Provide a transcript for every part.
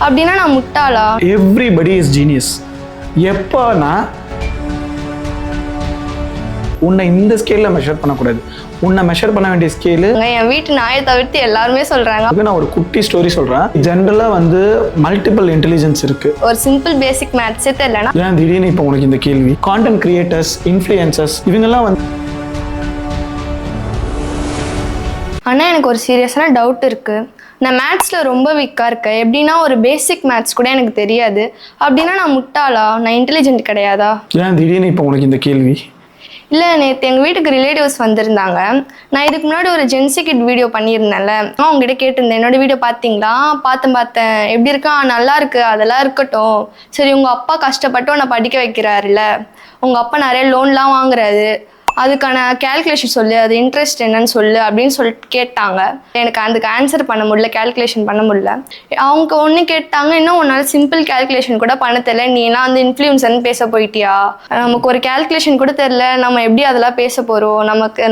அப்படின்னா நான் முட்டாளா? Everybody is genius. எப்போனா உன்னை இந்த ஸ்கேலில் மெஷர் பண்ணக்கூடாது, உன்னை மெஷர் பண்ண வேண்டிய ஸ்கேலு. என் வீட்டு நாயை தவிர்த்து எல்லாருமே சொல்றாங்க. நான் ஒரு குட்டி ஸ்டோரி சொல்றேன். ஜென்ரலாக வந்து மல்டிபிள் இன்டெலிஜென்ஸ் இருக்கு. ஒரு சிம்பிள் பேசிக் மேத்ஸே தெரியலனா ஏன் திடீர்னு இப்போ உனக்கு இந்த கேள்வி? கான்டென்ட் கிரியேட்டர்ஸ், இன்ஃப்ளூயன்சர்ஸ் இவங்கெல்லாம் வந்து. ஆனால் எனக்கு ஒரு சீரியஸான டவுட் இருக்கு. நான் மேத்ஸில் ரொம்ப வீக்காக இருக்கேன். எப்படின்னா ஒரு பேசிக் மேத்ஸ் கூட எனக்கு தெரியாது. அப்படின்னா நான் முட்டாளா? நான் இன்டெலிஜென்ட் கிடையாதா? ஏன் திடீர்னு இப்போ உனக்கு இந்த கேள்வி? இல்லை, நேற்று எங்கள் வீட்டுக்கு ரிலேட்டிவ்ஸ் வந்திருந்தாங்க. நான் இதுக்கு முன்னாடி ஒரு ஜென்சி கிட் வீடியோ பண்ணியிருந்தேன்ல, அவங்ககிட்ட கேட்டிருந்தேன், என்னோட வீடியோ பார்த்தீங்களா? பார்த்தேன். எப்படி இருக்கா? நல்லா இருக்கு. அதெல்லாம் இருக்கட்டும். சரி, உங்கள் அப்பா கஷ்டப்பட்டு உன்னை படிக்க வைக்கிறாருல்ல, உங்கள் அப்பா நிறைய லோன்லாம் வாங்குறாரு, அதுக்கான கேல்குலேஷன் சொல்லு, அது இன்ட்ரெஸ்ட் என்னன்னு சொல்லு அப்படின்னு சொல்லிட்டு கேட்டாங்க. எனக்கு அதுக்கு ஆன்சர் பண்ண முடியல, கேல்குலேஷன் பண்ண முடியல. அவங்க ஒன்று கேட்டாங்க, இன்னும் உன்னால் சிம்பிள் கேல்குலேஷன் கூட பண்ண தெரியல, நீலாம் வந்து இன்ஃப்ளூயன்சர்னு பேச போயிட்டியா? நமக்கு ஒரு கேல்குலேஷன் கூட தெரியல, நம்ம எப்படி அதெல்லாம் பேச போகிறோம்?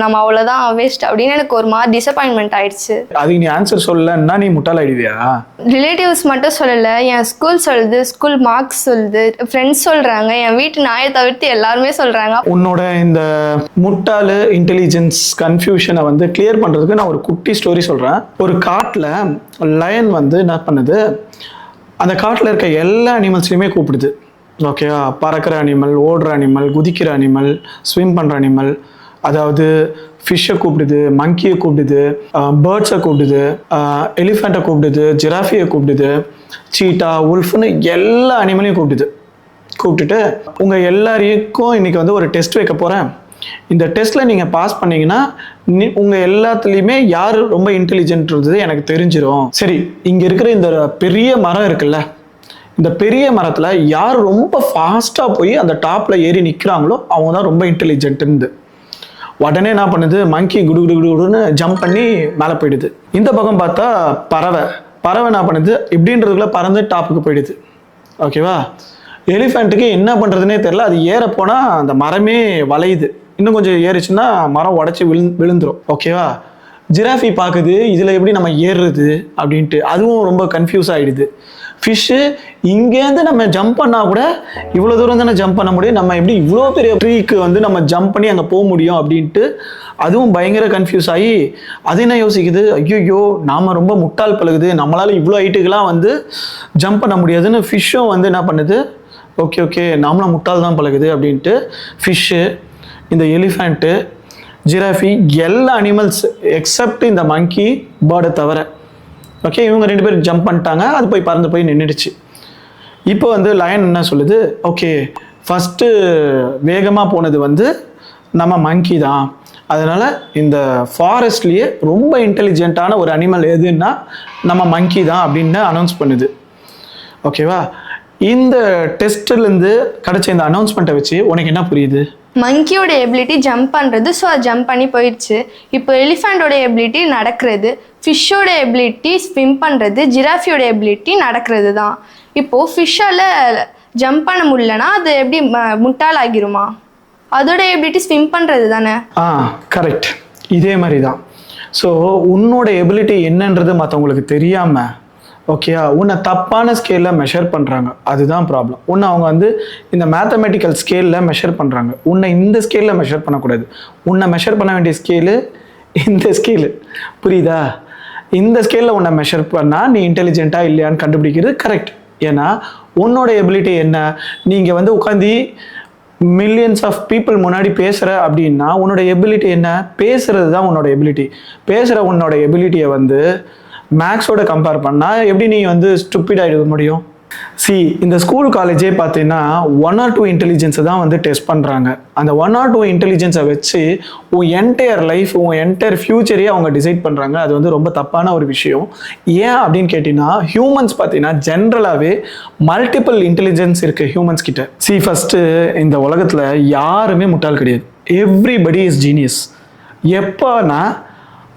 நம்ம அவ்வளோதான் வேஸ்ட் அப்படின்னு எனக்கு ஒரு மாதிரி டிசப்பாயின்மெண்ட் ஆயிடுச்சு. அதுக்கு நீ ஆன்சர் சொல்லலன்னா நீ முட்டாள் ஆயிடுவியா? ரிலேட்டிவ்ஸ் மட்டும் சொல்லலை, என் ஸ்கூல் சொல்லுது, ஸ்கூல் மார்க்ஸ் சொல்லுது, ஃப்ரெண்ட்ஸ் சொல்கிறாங்க, என் வீட்டு நாயை தவிர்த்து எல்லாருமே சொல்கிறாங்க. உன்னோட இந்த முட்டாளு இன்டெலிஜென்ஸ் கன்ஃபியூஷனை வந்து கிளியர் பண்ணுறதுக்கு நான் ஒரு குட்டி ஸ்டோரி சொல்கிறேன். ஒரு காட்டில் லயன் வந்து என்ன பண்ணுது, அந்த காட்டில் இருக்க எல்லா அனிமல்ஸ்லையுமே கூப்பிடுது. ஓகேவா? பறக்கிற அனிமல், ஓடுற அனிமல், குதிக்கிற அனிமல், ஸ்விம் பண்ணுற அனிமல், அதாவது ஃபிஷ்ஷை கூப்பிடுது, மங்கியை கூப்பிடுது, பேர்ட்ஸை கூப்பிடுது, எலிஃபெண்ட்டை கூப்பிடுது, ஜிராஃபியை கூப்பிடுது, சீட்டா, உல்ஃப்னு எல்லா அனிமலையும் கூப்பிட்டுட்டு உங்கள் எல்லாருக்கும் இன்றைக்கி வந்து ஒரு டெஸ்ட் வைக்க போகிறேன். இந்த டெஸ்ட்டில் நீங்கள் பாஸ் பண்ணீங்கன்னா உங்கள் எல்லாத்துலேயுமே யார் ரொம்ப இன்டெலிஜென்ட் இருந்தது எனக்கு தெரிஞ்சிடும். சரி, இங்கே இருக்கிற இந்த பெரிய மரம் இருக்குல்ல, இந்த பெரிய மரத்தில் யார் ரொம்ப ஃபாஸ்ட்டாக போய் அந்த டாப்பில் ஏறி நிற்கிறாங்களோ அவங்க தான் ரொம்ப இன்டெலிஜென்ட்டுன்னு. உடனே என்ன பண்ணுது, மங்கி குடுன்னு ஜம்ப் பண்ணி மேலே போயிடுது. இந்த பக்கம் பார்த்தா பறவை என்ன பண்ணுது, இப்படின்றதுக்குள்ள பறந்து டாப்புக்கு போயிடுது. ஓகேவா? எலிஃபெண்ட்டுக்கு என்ன பண்ணுறதுனே தெரில, அது ஏற போனால் அந்த மரமே வளையுது, இன்னும் கொஞ்சம் ஏறிச்சுன்னா மரம் உடச்சி விழுந்துடும். ஓகேவா? ஜிராஃபி பார்க்குது, இதில் எப்படி நம்ம ஏறுறது அப்படின்ட்டு, அதுவும் ரொம்ப கன்ஃபியூஸ் ஆகிடுது. ஃபிஷ்ஷு இங்கேருந்து நம்ம ஜம்ப் பண்ணால் கூட இவ்வளோ தூரம் தானே ஜம்ப் பண்ண முடியும், நம்ம எப்படி இவ்வளோ பெரிய ட்ரீக்கு வந்து நம்ம ஜம்ப் பண்ணி அங்கே போக முடியும் அப்படின்ட்டு அதுவும் பயங்கர கன்ஃபியூஸ் ஆகி அது என்ன யோசிக்குது, ஐயோ நாம் ரொம்ப முட்டாள் பழகுது, நம்மளால் இவ்வளோ ஹைட்டுக்கெலாம் வந்து ஜம்ப் பண்ண முடியாதுன்னு ஃபிஷ்ஷும் வந்து என்ன பண்ணுது, ஓகே நாமளும் முட்டாள் தான் பழகுது அப்படின்ட்டு ஃபிஷ்ஷு, இந்த எலிஃபெண்ட்டு, ஜிராஃபி, எல்லா அனிமல்ஸ் எக்ஸப்ட் இந்த மங்கி பேர்டை தவிர, ஓகே, இவங்க 2 பேரும் ஜம்ப் பண்ணிட்டாங்க. அது போய் பறந்து போய் நின்றுடுச்சு. இப்போ வந்து லயன் என்ன சொல்லுது, ஓகே ஃபஸ்ட்டு வேகமாக போனது வந்து நம்ம மங்கி தான், அதனால் இந்த ஃபாரஸ்ட்லேயே ரொம்ப இன்டெலிஜென்ட்டான ஒரு அனிமல் எதுன்னா நம்ம மங்கி தான் அப்படின்னு அனௌன்ஸ் பண்ணுது. ஓகேவா? இந்த டெஸ்ட்லேருந்து கிடைச்ச இந்த அனௌன்ஸ்மெண்ட்டை வச்சு உனக்கு என்ன புரியுது? மங்கியோட எபிலிட்டி ஜம்ப் பண்ணுறது, ஸோ அது ஜம்ப் பண்ணி போயிடுச்சு. இப்போ எலிஃபெண்டோட எபிலிட்டி நடக்கிறது, ஃபிஷ்ஷோட எபிலிட்டி ஸ்விம் பண்ணுறது, ஜிராஃபியோட எபிலிட்டி நடக்கிறது தான். இப்போது ஃபிஷ்ஷால் ஜம்ப் பண்ண முடியலன்னா அது எப்படி முட்டாள் ஆகிருமா? அதோட எபிலிட்டி ஸ்விம் பண்ணுறது தானே. கரெக்ட், இதே மாதிரி தான். ஸோ உன்னோட எபிலிட்டி என்னன்றது மற்றவங்களுக்கு தெரியாமல், ஓகேயா, உன்னை தப்பான ஸ்கேலில் மெஷர் பண்ணுறாங்க, அதுதான் ப்ராப்ளம். உன்னை அவங்க வந்து இந்த மேத்தமெட்டிக்கல் ஸ்கேலில் மெஷர் பண்ணுறாங்க, உன்னை இந்த ஸ்கேலில் மெஷர் பண்ணக்கூடாது. உன்னை மெஷர் பண்ண வேண்டிய ஸ்கேலு இந்த ஸ்கேலு, புரியுதா? இந்த ஸ்கேலில் உன்னை மெஷர் பண்ணால் நீ இன்டெலிஜென்ட்டாக இல்லையான்னு கண்டுபிடிக்கிறது கரெக்ட். ஏன்னா உன்னோட எபிலிட்டி என்ன, நீங்கள் வந்து உட்காந்து மில்லியன்ஸ் ஆஃப் பீப்புள் முன்னாடி பேசுகிற அப்படின்னா உன்னோட எபிலிட்டி என்ன, பேசுகிறது தான் உன்னோட எபிலிட்டி. பேசுகிற உன்னோட எபிலிட்டியை வந்து மேக்ஸோட கம்பேர் பண்ணால் எப்படி நீ வந்து ஸ்டூப்பிட் ஆகிட முடியும்? இந்த ஸ்கூல் காலேஜே பார்த்தீங்கன்னா 1 or 2 இன்டெலிஜென்ஸை தான் வந்து டெஸ்ட் பண்ணுறாங்க. அந்த 1 or 2 இன்டெலிஜென்ஸை வச்சு உன் என்டையர் லைஃப், உன் என்டையர் ஃப்யூச்சரையே அவங்க டிசைட் பண்ணுறாங்க. அது வந்து ரொம்ப தப்பான ஒரு விஷயம். ஏன் அப்படின்னு கேட்டிங்கன்னா, ஹியூமன்ஸ் பார்த்தீங்கன்னா ஜென்ரலாகவே மல்டிபிள் இன்டெலிஜென்ஸ் இருக்குது ஹியூமன்ஸ் கிட்ட. ஃபஸ்ட்டு இந்த உலகத்தில் யாருமே முட்டாள் கிடையாது. Everybody is genius. எப்போனா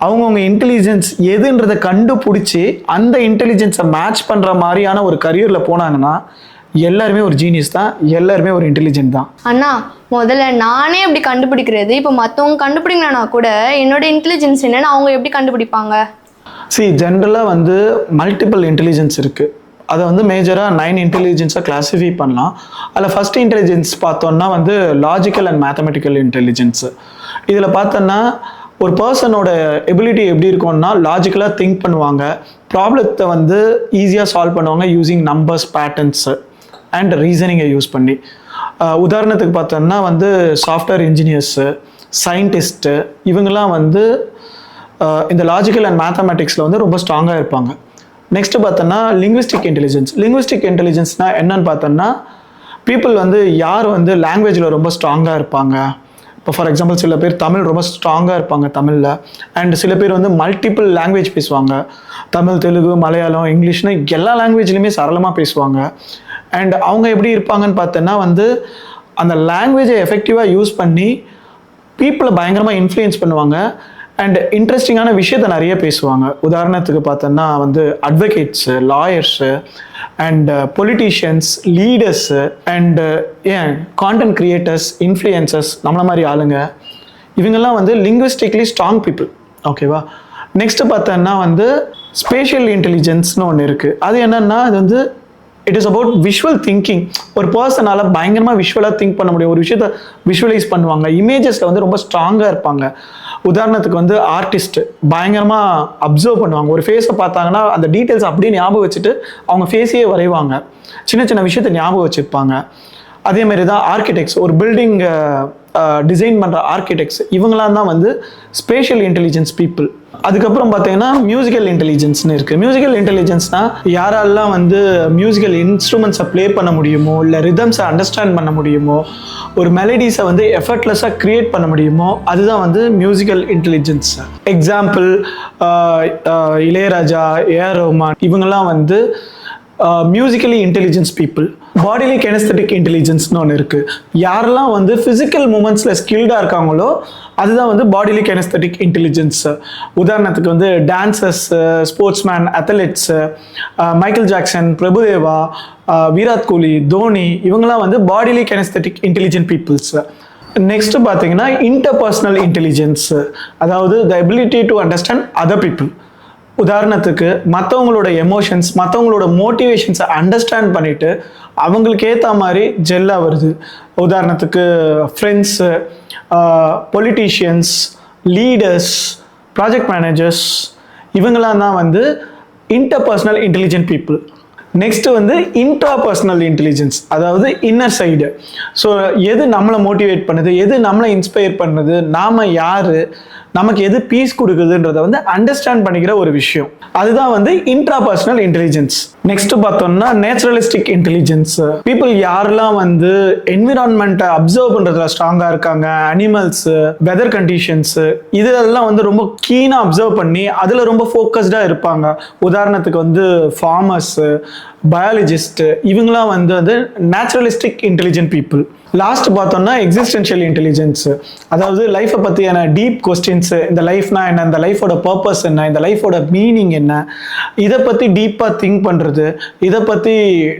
அவங்கவுங்க இன்டெலிஜென்ஸ் எதுன்றதை கண்டுபிடிச்சி அந்த இன்டெலிஜென்ஸை மேட்ச் பண்ணுற மாதிரியான ஒரு கரியரில் போனாங்கன்னா எல்லாருமே ஒரு ஜீனியஸ் தான், எல்லாருமே ஒரு இன்டெலிஜென்ட் தான். அண்ணா, முதல்ல நானே அப்படி கண்டுபிடிக்கிறது, இப்போ மற்றவங்க கண்டுபிடிக்கலனா கூட என்னோட இன்டெலிஜென்ஸ் என்னன்னு அவங்க எப்படி கண்டுபிடிப்பாங்க? ஜென்ரலாக வந்து மல்டிபிள் இன்டெலிஜென்ஸ் இருக்குது. அதை வந்து மேஜராக 9 இன்டெலிஜென்ஸாக கிளாஸிஃபை பண்ணலாம். அதில் ஃபர்ஸ்ட் இன்டெலிஜென்ஸ் பார்த்தோன்னா வந்து லாஜிக்கல் அண்ட் மேத்தமெட்டிக்கல் இன்டெலிஜென்ஸு. இதில் பார்த்தோன்னா ஒரு பர்சனோட எபிலிட்டி எப்படி இருக்கும்னா லாஜிக்கலாக திங்க் பண்ணுவாங்க, ப்ராப்ளத்தை வந்து ஈஸியாக சால்வ் பண்ணுவாங்க யூஸிங் நம்பர்ஸ், பேட்டர்ன்ஸு அண்ட் ரீசனிங்கை யூஸ் பண்ணி. உதாரணத்துக்கு பார்த்தோன்னா வந்து சாஃப்ட்வேர் இன்ஜினியர்ஸு, சயின்டிஸ்ட்டு இவங்கெல்லாம் வந்து இந்த லாஜிக்கல் அண்ட் மேத்தமெட்டிக்ஸில் வந்து ரொம்ப ஸ்ட்ராங்காக இருப்பாங்க. நெக்ஸ்ட்டு பார்த்தோன்னா லிங்குவிஸ்டிக் இன்டெலிஜென்ஸ். லிங்குவிஸ்டிக் இன்டெலிஜென்ஸ்னால் என்னன்னு பார்த்தோன்னா பீப்புள் வந்து யார் வந்து லாங்குவேஜில் ரொம்ப ஸ்ட்ராங்காக இருப்பாங்க. இப்போ ஃபார் எக்ஸாம்பிள் சில பேர் தமிழ் ரொம்ப ஸ்ட்ராங்காக இருப்பாங்க தமிழில், அண்ட் சில பேர் வந்து மல்டிபிள் லாங்குவேஜ் பேசுவாங்க. தமிழ், தெலுங்கு, மலையாளம், இங்கிலீஷ்னு எல்லா லாங்குவேஜ்லையுமே சரளமாக பேசுவாங்க. அண்ட் அவங்க எப்படி இருப்பாங்கன்னு பார்த்தோன்னா வந்து அந்த லாங்குவேஜை எஃபெக்டிவாக யூஸ் பண்ணி பீப்புளை பயங்கரமாக இன்ஃப்ளூயன்ஸ் பண்ணுவாங்க அண்ட் இன்ட்ரெஸ்டிங்கான விஷயத்த நிறைய பேசுவாங்க. உதாரணத்துக்கு பார்த்தோன்னா வந்து advocates, lawyers and politicians, leaders and content creators, influencers, நம்மள மாதிரி ஆளுங்க, இவங்கெல்லாம் வந்து லிங்குவிஸ்டிக்லி ஸ்ட்ராங் பீப்புள். ஓகேவா? நெக்ஸ்ட்டு பார்த்தோன்னா வந்து ஸ்பேஷியல் இன்டெலிஜென்ஸ்னு ஒன்று இருக்குது. அது என்னன்னா அது வந்து it is about visual thinking. ஒரு பர்சனால் பயங்கரமாக விஷுவலாக திங்க் பண்ண முடியும், ஒரு விஷயத்த விஷுவலைஸ் பண்ணுவாங்க, இமேஜஸில் வந்து ரொம்ப ஸ்ட்ராங்காக இருப்பாங்க. உதாரணத்துக்கு வந்து ஆர்டிஸ்ட்டு பயங்கரமாக அப்சர்வ் பண்ணுவாங்க, ஒரு ஃபேஸை பார்த்தாங்கன்னா அந்த டீட்டெயில்ஸ் அப்படியே ஞாபகம் வச்சுட்டு அவங்க ஃபேஸையே வரைவாங்க, சின்ன சின்ன விஷயத்தை ஞாபகம் வச்சுருப்பாங்க. அதேமாரி தான் ஆர்கிடெக்ட்ஸ், ஒரு பில்டிங் டிசைன் பண்ணுற ஆர்கிடெக்ட்ஸ், இவங்களாம் தான் வந்து ஸ்பேஷியல் இன்டெலிஜென்ஸ் பீப்புள். அதுக்கப்புறம் பார்த்தீங்கன்னா மியூசிக்கல் இன்டெலிஜென்ஸ்னு இருக்குது. மியூசிக்கல் இன்டெலிஜென்ஸ்னால் யாரெல்லாம் வந்து மியூசிக்கல் இன்ஸ்ட்ருமெண்ட்ஸை ப்ளே பண்ண முடியுமோ, இல்லை ரிதம்ஸை அண்டர்ஸ்டாண்ட் பண்ண முடியுமோ, ஒரு மெலடிஸை வந்து எஃபர்ட்லெஸ்ஸாக க்ரியேட் பண்ண முடியுமோ, அதுதான் வந்து musical intelligence. Example Ilaiyaraaja, A R Rahman, இவங்கெல்லாம் வந்து musically intelligence people. Bodily kinesthetic இன்டெலிஜென்ஸ்னு ஒன்று இருக்குது. யாரெல்லாம் வந்து ஃபிசிக்கல் மூமெண்ட்ஸில் ஸ்கில்டாக இருக்காங்களோ அதுதான் வந்து பாடிலி கெனஸ்தட்டிக் இன்டெலிஜென்ஸ். உதாரணத்துக்கு வந்து dancers, sportsman, athletes, Michael Jackson, Prabhudeva, Virat Kohli, Dhoni, இவங்கெல்லாம் வந்து bodily kinesthetic intelligent peoples. Next பார்த்தீங்கன்னா இன்டர்பர்சனல் இன்டெலிஜென்ஸ், அதாவது the ability to understand other people. உதாரணத்துக்கு மற்றவங்களோட எமோஷன்ஸ், மற்றவங்களோட மோட்டிவேஷன்ஸை அண்டர்ஸ்டாண்ட் பண்ணிவிட்டு அவங்களுக்கு ஏற்ற மாதிரி ஜெல்லாக வருது. உதாரணத்துக்கு friends, politicians, leaders, project managers, இவங்களாம் தான் வந்து இன்டர்பர்சனல் இன்டெலிஜென்ட் பீப்புள். நெக்ஸ்ட்டு வந்து இன்ட்ராபர்சனல் இன்டெலிஜென்ஸ், அதாவது இன்னர் சைடு. ஸோ எது நம்மளை மோட்டிவேட் பண்ணுது, எது நம்மளை இன்ஸ்பயர் பண்ணுது, நாம் யார், நமக்கு எது பீஸ் கொடுக்குதுன்றதை வந்து அண்டர்ஸ்டாண்ட் பண்ணிக்கிற ஒரு விஷயம், அதுதான் வந்து இன்ட்ராபர்சனல் இன்டெலிஜென்ஸ். நெக்ஸ்ட் பார்த்தோம்னா நேச்சுரலிஸ்டிக் இன்டெலிஜென்ஸ். பீப்புள் யாரெல்லாம் வந்து என்விரான்மெண்ட்டை அப்சர்வ் பண்ணுறதுல ஸ்ட்ராங்காக இருக்காங்க, அனிமல்ஸு, வெதர் கண்டிஷன்ஸு, இதெல்லாம் வந்து ரொம்ப கீனாக அப்சர்வ் பண்ணி அதில் ரொம்ப ஃபோக்கஸ்டாக இருப்பாங்க. உதாரணத்துக்கு வந்து ஃபார்மர்ஸு, பயாலஜிஸ்ட்டு, இவங்களாம் வந்து நேச்சுரலிஸ்டிக் இன்டெலிஜென்ட் பீப்புள். லாஸ்ட் பார்த்தோம்னா எக்ஸிஸ்டென்ஷியல் இன்டெலிஜென்ஸ், அதாவது லைஃப்பை பற்றியான டீப் கொஸ்டின்ஸு, இந்த லைஃப்னா என்ன, இந்த லைஃபோட பர்பஸ் என்ன, இந்த லைஃபோட மீனிங் என்ன, இதை பற்றி டீப்பாக திங்க் பண்ணுறது, இதை பற்றி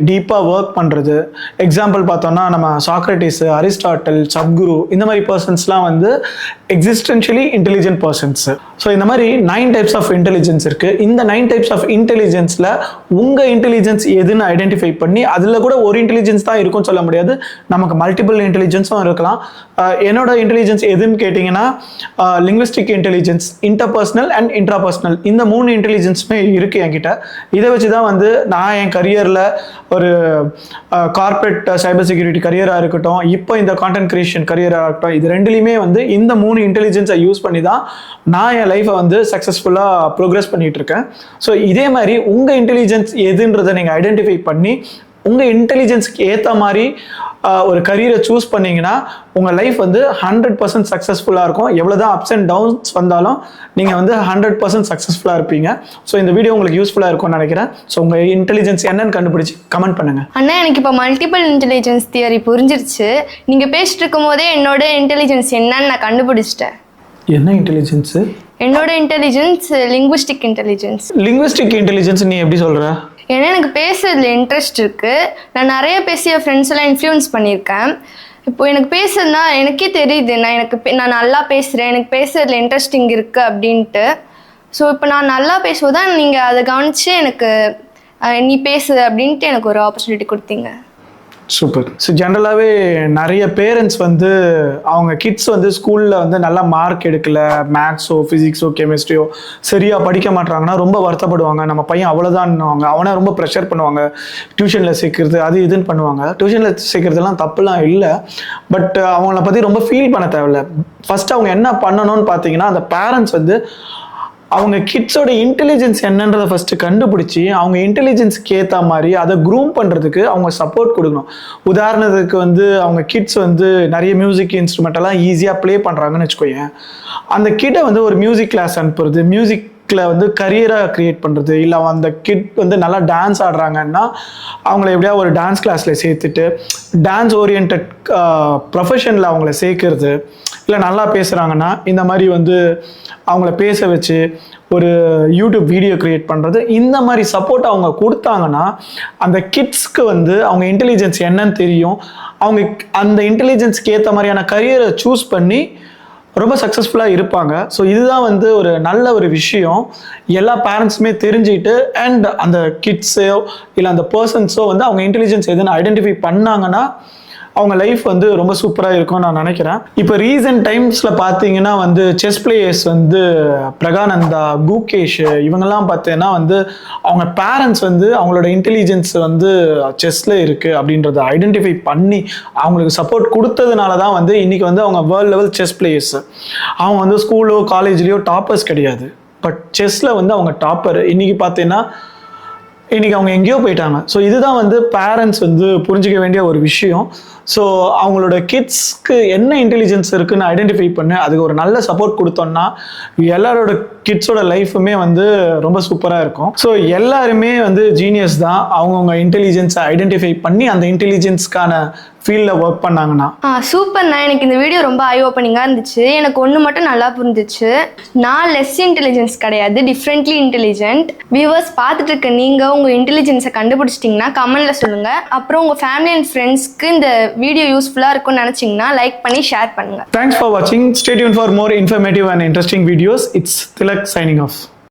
டீப்பாக ஒர்க் பண்ணுறது. எக்ஸாம்பிள் பார்த்தோம்னா நம்ம சாக்ரட்டிஸ், அரிஸ்டாட்டில், சத்குரு, இந்த மாதிரி பர்சன்ஸ்லாம் வந்து எக்ஸிஸ்டென்ஷியலி இன்டெலிஜென்ட் பர்சன்ஸ். ஸோ இந்த மாதிரி 9 டைப்ஸ் ஆஃப் இன்டெலிஜென்ஸ் இருக்குது. இந்த 9 டைப்ஸ் ஆஃப் இன்டெலிஜென்ஸில் உங்கள் இன்டெலிஜென்ஸ் எதுன்னு ஐடென்டிஃபை பண்ணி, அதில் கூட ஒரு இன்டெலிஜென்ஸ் தான் இருக்கும்னு சொல்ல முடியாது, நமக்கு மல்டிபிள் இன்டெலிஜென்ஸும் இருக்கலாம். என்னோட இன்டெலிஜென்ஸ் எதுன்னு கேட்டிங்கன்னா linguistic intelligence, interpersonal and intrapersonal, இந்த 3 இன்டெலிஜென்ஸுமே இருக்குது என்கிட்ட. இதை வச்சு தான் வந்து நான் என் கரியரில் ஒரு கார்பரேட் சைபர் செக்யூரிட்டி கரியராக இருக்கட்டும், இப்போ இந்த கான்டென்ட் கிரியேஷன் கரியராக இருக்கட்டும், இது ரெண்டுலேயுமே வந்து இந்த 3 இன்டெலிஜென்ஸை யூஸ் பண்ணி தான் நான் என் லைஃப்பை வந்து சக்ஸஸ்ஃபுல்லாக ப்ரோக்ரஸ் பண்ணிகிட்டு இருக்கேன். ஸோ இதே மாதிரி உங்கள் இன்டெலிஜென்ஸ் எதுன்றதை நீங்கள் ஐடென்டிஃபை பண்ணி உங்கள் இன்டெலிஜென்ஸ்க்கு ஏற்ற மாதிரி ஒரு கரியரை சூஸ் பண்ணிங்கன்னா உங்கள் லைஃப் வந்து 100% சக்ஸஸ்ஃபுல்லாக இருக்கும். எவ்வளோ தான் அப்ஸ் அண்ட் டவுன்ஸ் வந்தாலும் நீங்கள் வந்து 100% சக்ஸஸ்ஃபுல்லாக இருப்பீங்க. ஸோ இந்த வீடியோ உங்களுக்கு யூஸ்ஃபுல்லாக இருக்கும்னு நினைக்கிறேன். ஸோ உங்கள் இன்டெலிஜென்ஸ் என்னன்னு கண்டுபிடிச்சி கமெண்ட் பண்ணுங்கள். அண்ணா, எனக்கு இப்போ மல்டிபிள் இன்டெலிஜென்ஸ் தியரி புரிஞ்சிருச்சு. நீங்கள் பேசிட்டு இருக்கும் போதே என்னோட இன்டெலிஜென்ஸ் என்னன்னு நான் கண்டுபிடிச்சிட்டேன். என்ன இன்டெலிஜென்ஸு? என்னோட intelligence linguistic intelligence. Linguistic intelligence நீ எப்படி சொல்கிற? ஏன்னா எனக்கு பேசுறதுல இன்ட்ரெஸ்ட் இருக்குது. நான் நிறைய பேசிய ஃப்ரெண்ட்ஸ் எல்லாம் இன்ஃப்ளூயன்ஸ் பண்ணியிருக்கேன். இப்போ எனக்கு பேசுறதுனா எனக்கே தெரியுது, நான் நல்லா பேசுகிறேன், எனக்கு பேசுறதுல இன்ட்ரெஸ்டிங் இருக்குது அப்படின்ட்டு. ஸோ இப்போ நான் நல்லா பேசுவதான் நீங்கள் அதை கவனித்து எனக்கு நீ பேசு அப்படின்ட்டு எனக்கு ஒரு ஆப்பர்ச்சுனிட்டி கொடுத்தீங்க. சூப்பர். ஸோ ஜென்ரலாகவே நிறைய பேரண்ட்ஸ் வந்து அவங்க கிட்ஸ் வந்து ஸ்கூலில் வந்து நல்லா மார்க் எடுக்கல, மேக்ஸோ ஃபிசிக்ஸோ கெமிஸ்ட்ரியோ சரியாக படிக்க மாட்டாங்கன்னா ரொம்ப வருத்தப்படுவாங்க. நம்ம பையன் அவ்வளோதான்னுவாங்க, அவனை ரொம்ப ப்ரெஷர் பண்ணுவாங்க, டியூஷனில் சேர்க்கறது அது இதுன்னு பண்ணுவாங்க. டியூஷனில் சேர்க்கறதுலாம் தப்புலாம் இல்லை, பட் அவங்கள பற்றி ரொம்ப ஃபீல் பண்ண தேவையில்ல. ஃபஸ்ட்டு அவங்க என்ன பண்ணணும்னு பார்த்தீங்கன்னா, அந்த பேரண்ட்ஸ் வந்து அவங்க கிட்ஸோட இன்டெலிஜென்ஸ் என்னன்றதை ஃபஸ்ட்டு கண்டுபிடிச்சி அவங்க இன்டெலிஜென்ஸ்க்கு ஏற்ற மாதிரி அதை க்ரூம் பண்ணுறதுக்கு அவங்க சப்போர்ட் கொடுக்கணும். உதாரணத்துக்கு வந்து அவங்க கிட்ஸ் வந்து நிறைய மியூசிக் இன்ஸ்ட்ருமெண்ட்டெல்லாம் ஈஸியாக ப்ளே பண்ணுறாங்கன்னு வச்சுக்கோங்க. அந்த கிட்டை வந்து ஒரு மியூசிக் கிளாஸ் அனுப்புறது, மியூசிக்கில் வந்து கரியராக க்ரியேட் பண்ணுறது, இல்லை அந்த கிட் வந்து நல்லா டான்ஸ் ஆடுறாங்கன்னா அவங்கள எப்படியா ஒரு டான்ஸ் கிளாஸில் சேர்த்துட்டு டான்ஸ் ஓரியன்ட் ப்ரொஃபஷனில் அவங்கள சேர்க்கறது, இல்லை நல்லா பேசுகிறாங்கன்னா இந்த மாதிரி வந்து அவங்கள பேச வச்சு ஒரு யூடியூப் வீடியோ க்ரியேட் பண்ணுறது, இந்த மாதிரி சப்போர்ட் அவங்க கொடுத்தாங்கன்னா அந்த கிட்ஸ்க்கு வந்து அவங்க இன்டெலிஜென்ஸ் என்னன்னு தெரியும். அவங்க அந்த இன்டெலிஜென்ஸ்க்கு ஏற்ற மாதிரியான கரியரை சூஸ் பண்ணி ரொம்ப சக்ஸஸ்ஃபுல்லாக இருப்பாங்க. ஸோ இதுதான் வந்து ஒரு நல்ல ஒரு விஷயம். எல்லா பேரண்ட்ஸுமே தெரிஞ்சுக்கிட்டு அண்ட் அந்த கிட்ஸோ இல்லை அந்த பர்சன்ஸோ வந்து அவங்க இன்டெலிஜென்ஸ் எதுன்னு ஐடென்டிஃபை பண்ணாங்கன்னா அவங்க லைஃப் வந்து ரொம்ப சூப்பராக இருக்கும்னு நான் நினைக்கிறேன். இப்போ ரீசெண்ட் டைம்ஸில் பார்த்தீங்கன்னா வந்து செஸ் பிளேயர்ஸ் வந்து பிரகானந்தா, குகேஷ் இவங்கெல்லாம் பார்த்தீங்கன்னா வந்து அவங்க பேரண்ட்ஸ் வந்து அவங்களோட இன்டெலிஜென்ஸ் வந்து செஸ்ல இருக்குது அப்படின்றத ஐடென்டிஃபை பண்ணி அவங்களுக்கு சப்போர்ட் கொடுத்ததுனால தான் வந்து இன்றைக்கி வந்து அவங்க வேர்ல்ட் லெவல் செஸ் பிளேயர்ஸ். அவங்க வந்து ஸ்கூலோ காலேஜ்லேயோ டாப்பர்ஸ் கிடையாது, பட் செஸ்ஸில் வந்து அவங்க டாப்பர். இன்றைக்கி பார்த்தீங்கன்னா இன்றைக்கி அவங்க எங்கேயோ போயிட்டாங்க. ஸோ இதுதான் வந்து பேரண்ட்ஸ் வந்து புரிஞ்சிக்க வேண்டிய ஒரு விஷயம். ஸோ அவங்களோட கிட்ஸ்க்கு என்ன இன்டெலிஜென்ஸ் இருக்குன்னு ஐடென்டிஃபை பண்ணி அதுக்கு ஒரு நல்ல சப்போர்ட் கொடுத்தோம்னா எல்லாரோட கிட்ஸோட லைஃபுமே வந்து ரொம்ப சூப்பராக இருக்கும். ஸோ எல்லாருமே வந்து ஜீனியஸ் தான், அவங்கவுங்க இன்டெலிஜென்ஸை ஐடென்டிஃபை பண்ணி அந்த இன்டெலிஜென்ஸ்க்கான ஃபீல்டில் ஒர்க் பண்ணாங்கன்னா. சூப்பர்ண்ணா, எனக்கு இந்த வீடியோ ரொம்ப ஐ ஓப்பனிங்காக இருந்துச்சு. எனக்கு ஒன்று மட்டும் நல்லா புரிஞ்சிச்சு, நான் லெஸ் இன்டெலிஜென்ஸ் கிடையாது, டிஃப்ரெண்ட்லி இன்டெலிஜென்ட். வியூவர்ஸ் பார்த்துட்டு இருக்க நீங்கள் உங்கள் இன்டெலிஜென்ஸை கண்டுபிடிச்சிட்டிங்கன்னா கமெண்ட்டில் சொல்லுங்கள். அப்புறம் உங்கள் ஃபேமிலி அண்ட் ஃப்ரெண்ட்ஸ்க்கு இந்த வீடியோ யூஸ்ஃபுல்லாக இருக்கும்னு நினச்சிங்கன்னா லைக் பண்ணி ஷேர் பண்ணுங்கள். Thanks for watching. Stay tuned for more informative and interesting videos. It's Tilak signing off.